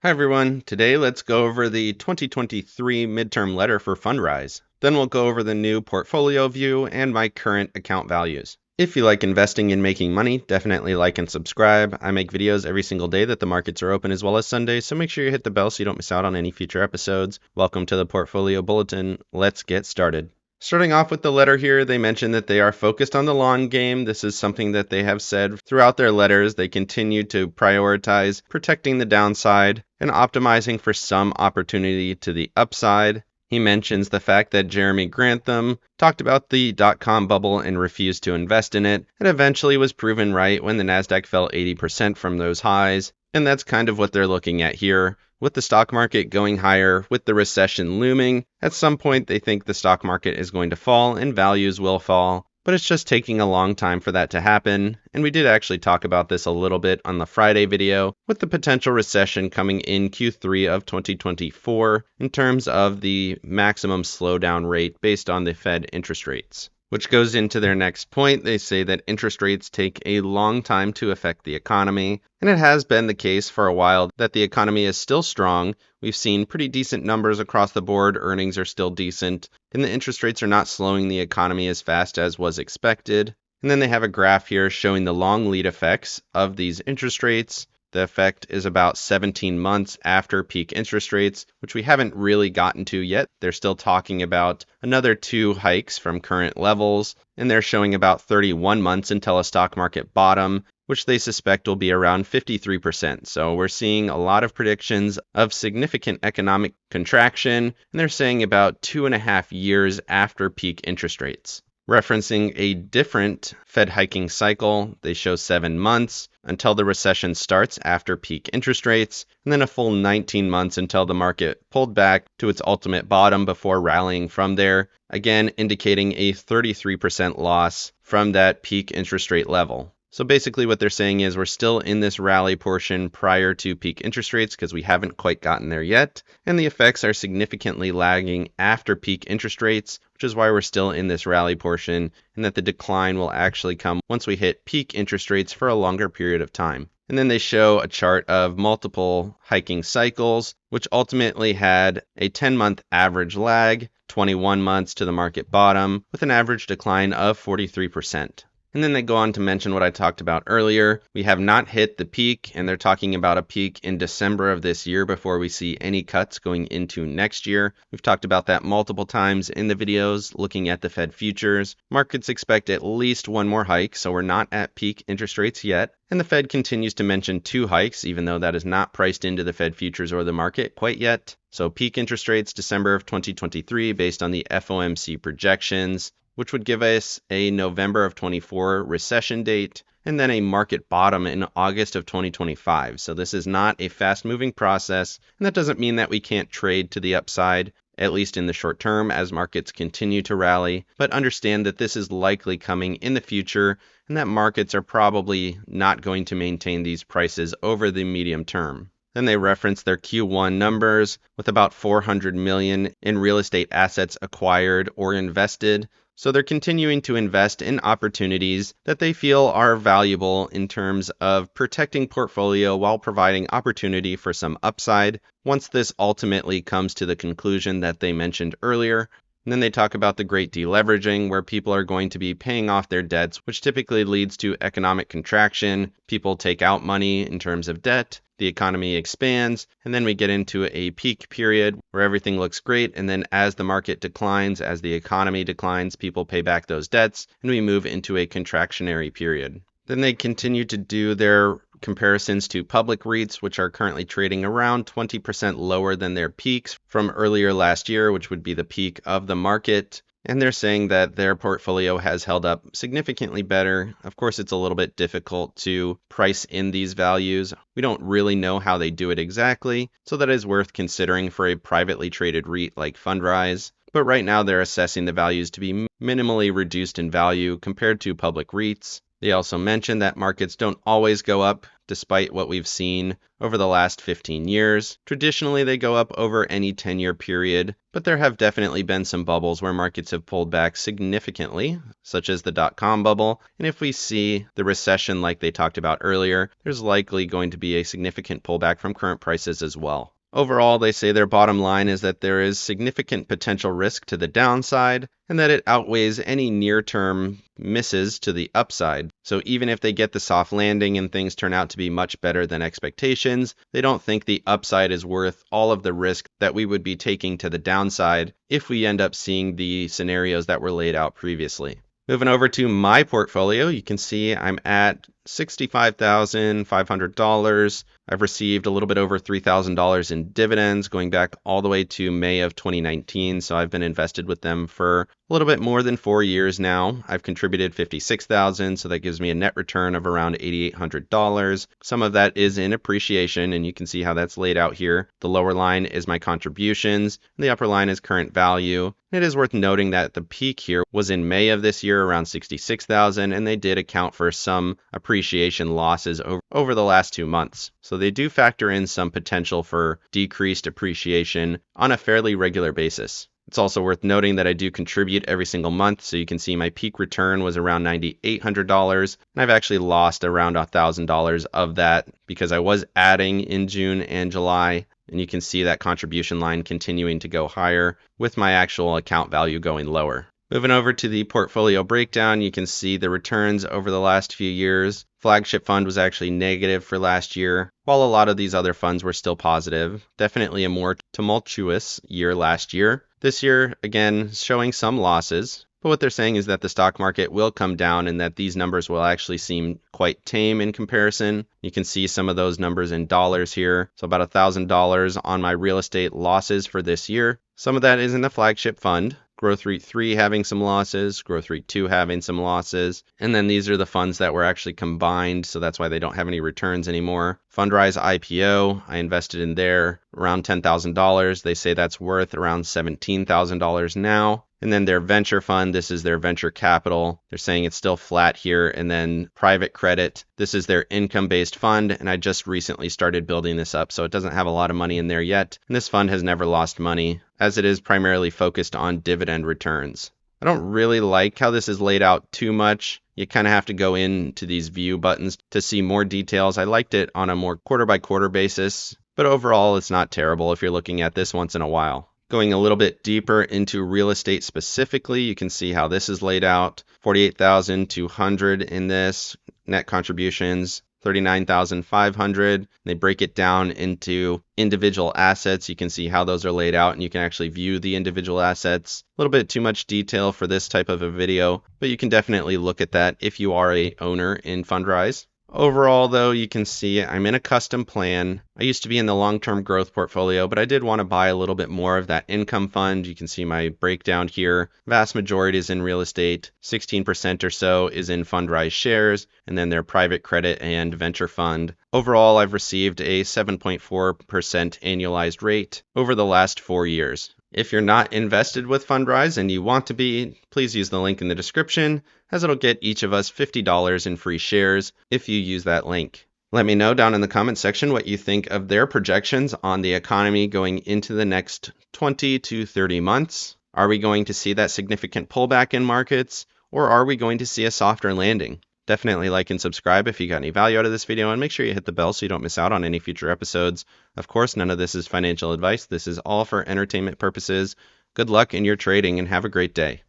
Hi everyone, today let's go over the 2023 midterm letter for Fundrise. Then we'll go over the new portfolio view and my current account values. If you like investing and making money, definitely like and subscribe. I make videos every single day that the markets are open as well as Sundays, so make sure you hit the bell so you don't miss out on any future episodes. Welcome to the Portfolio Bulletin. Let's get started. Starting off with the letter here, they mention that they are focused on the long game. This is something that they have said throughout their letters. They continue to prioritize protecting the downside and optimizing for some opportunity to the upside. He mentions the fact that Jeremy Grantham talked about the dot-com bubble and refused to invest in it, and eventually was proven right when the Nasdaq fell 80% from those highs. And that's kind of what they're looking at here. With the stock market going higher, with the recession looming, at some point they think the stock market is going to fall and values will fall. But it's just taking a long time for that to happen. And we did actually talk about this a little bit on the Friday video with the potential recession coming in Q3 of 2024 in terms of the maximum slowdown rate based on the Fed interest rates. Which goes into their next point. They say that interest rates take a long time to affect the economy, and it has been the case for a while that the economy is still strong. We've seen pretty decent numbers across the board, earnings are still decent, and the interest rates are not slowing the economy as fast as was expected. And then they have a graph here showing the long lead effects of these interest rates. The effect is about 17 months after peak interest rates, which we haven't really gotten to yet. They're still talking about another 2 hikes from current levels, and they're showing about 31 months until a stock market bottom, which they suspect will be around 53%. So we're seeing a lot of predictions of significant economic contraction, and they're saying about 2.5 years after peak interest rates. Referencing a different Fed hiking cycle, they show 7 months until the recession starts after peak interest rates, and then a full 19 months until the market pulled back to its ultimate bottom before rallying from there, again indicating a 33% loss from that peak interest rate level. So basically what they're saying is we're still in this rally portion prior to peak interest rates because we haven't quite gotten there yet, and the effects are significantly lagging after peak interest rates, which is why we're still in this rally portion, and that the decline will actually come once we hit peak interest rates for a longer period of time. And then they show a chart of multiple hiking cycles, which ultimately had a 10-month average lag, 21 months to the market bottom, with an average decline of 43%. And then they go on to mention what I talked about earlier. We have not hit the peak, and they're talking about a peak in December of this year before we see any cuts going into next year. We've talked about that multiple times in the videos looking at the Fed futures. Markets expect at least 1 more hike, so we're not at peak interest rates yet. And the Fed continues to mention 2 hikes, even though that is not priced into the Fed futures or the market quite yet. So peak interest rates December of 2023 based on the FOMC projections, which would give us a November of 24 recession date, and then a market bottom in August of 2025. So this is not a fast-moving process, and that doesn't mean that we can't trade to the upside, at least in the short term, as markets continue to rally, but understand that this is likely coming in the future, and that markets are probably not going to maintain these prices over the medium term. Then they reference their Q1 numbers with about $400 million in real estate assets acquired or invested. So they're continuing to invest in opportunities that they feel are valuable in terms of protecting portfolio while providing opportunity for some upside once this ultimately comes to the conclusion that they mentioned earlier. And then they talk about the great deleveraging, where people are going to be paying off their debts, which typically leads to economic contraction. People take out money in terms of debt, the economy expands, and then we get into a peak period where everything looks great. And then as the market declines, as the economy declines, people pay back those debts, and we move into a contractionary period. Then they continue to do their comparisons to public REITs, which are currently trading around 20% lower than their peaks from earlier last year, which would be the peak of the market. And they're saying that their portfolio has held up significantly better. Of course, it's a little bit difficult to price in these values. We don't really know how they do it exactly, so that is worth considering for a privately traded REIT like Fundrise. But right now they're assessing the values to be minimally reduced in value compared to public REITs. They also mention that markets don't always go up despite what we've seen over the last 15 years. Traditionally, they go up over any 10-year period, but there have definitely been some bubbles where markets have pulled back significantly, such as the dot-com bubble. And if we see the recession like they talked about earlier, there's likely going to be a significant pullback from current prices as well. Overall, they say their bottom line is that there is significant potential risk to the downside and that it outweighs any near-term misses to the upside. So even if they get the soft landing and things turn out to be much better than expectations, they don't think the upside is worth all of the risk that we would be taking to the downside if we end up seeing the scenarios that were laid out previously. Moving over to my portfolio, you can see I'm at $65,500. I've received a little bit over $3,000 in dividends going back all the way to May of 2019. So I've been invested with them for a little bit more than 4 years now. I've contributed $56,000, so that gives me a net return of around $8,800. Some of that is in appreciation, and you can see how that's laid out here. The lower line is my contributions, and the upper line is current value. It is worth noting that the peak here was in May of this year, around $66,000, and they did account for some appreciation losses over the last 2 months. So they do factor in some potential for decreased appreciation on a fairly regular basis. It's also worth noting that I do contribute every single month, so you can see my peak return was around $9,800, and I've actually lost around $1,000 of that because I was adding in June and July, and you can see that contribution line continuing to go higher with my actual account value going lower. Moving over to the portfolio breakdown, you can see the returns over the last few years. Flagship fund was actually negative for last year, while a lot of these other funds were still positive. Definitely a more tumultuous year last year. This year, again, showing some losses, but what they're saying is that the stock market will come down and that these numbers will actually seem quite tame in comparison. You can see some of those numbers in dollars here. So about $1,000 on my real estate losses for this year. Some of that is in the flagship fund. Growth REIT 3 having some losses, Growth REIT 2 having some losses, and then these are the funds that were actually combined, so that's why they don't have any returns anymore. Fundrise IPO, I invested in there around $10,000. They say that's worth around $17,000 now. And then their venture fund, this is their venture capital. They're saying it's still flat here. And then private credit, this is their income-based fund. And I just recently started building this up, so it doesn't have a lot of money in there yet. And this fund has never lost money, as it is primarily focused on dividend returns. I don't really like how this is laid out too much. You kind of have to go into these view buttons to see more details. I liked it on a more quarter-by-quarter basis, but overall it's not terrible if you're looking at this once in a while. Going a little bit deeper into real estate specifically, you can see how this is laid out. $48,200 in this, net contributions, $39,500. They break it down into individual assets. You can see how those are laid out, and you can actually view the individual assets. A little bit too much detail for this type of a video, but you can definitely look at that if you are a owner in Fundrise. Overall, though, you can see I'm in a custom plan. I used to be in the long-term growth portfolio, but I did want to buy a little bit more of that income fund. You can see my breakdown here. Vast majority is in real estate. 16% or so is in Fundrise shares, and then their private credit and venture fund. Overall, I've received a 7.4% annualized rate over the last 4 years. If you're not invested with Fundrise and you want to be, please use the link in the description, as it'll get each of us $50 in free shares if you use that link. Let me know down in the comment section what you think of their projections on the economy going into the next 20 to 30 months. Are we going to see that significant pullback in markets, or are we going to see a softer landing? Definitely like and subscribe if you got any value out of this video, and make sure you hit the bell so you don't miss out on any future episodes. Of course, none of this is financial advice. This is all for entertainment purposes. Good luck in your trading and have a great day.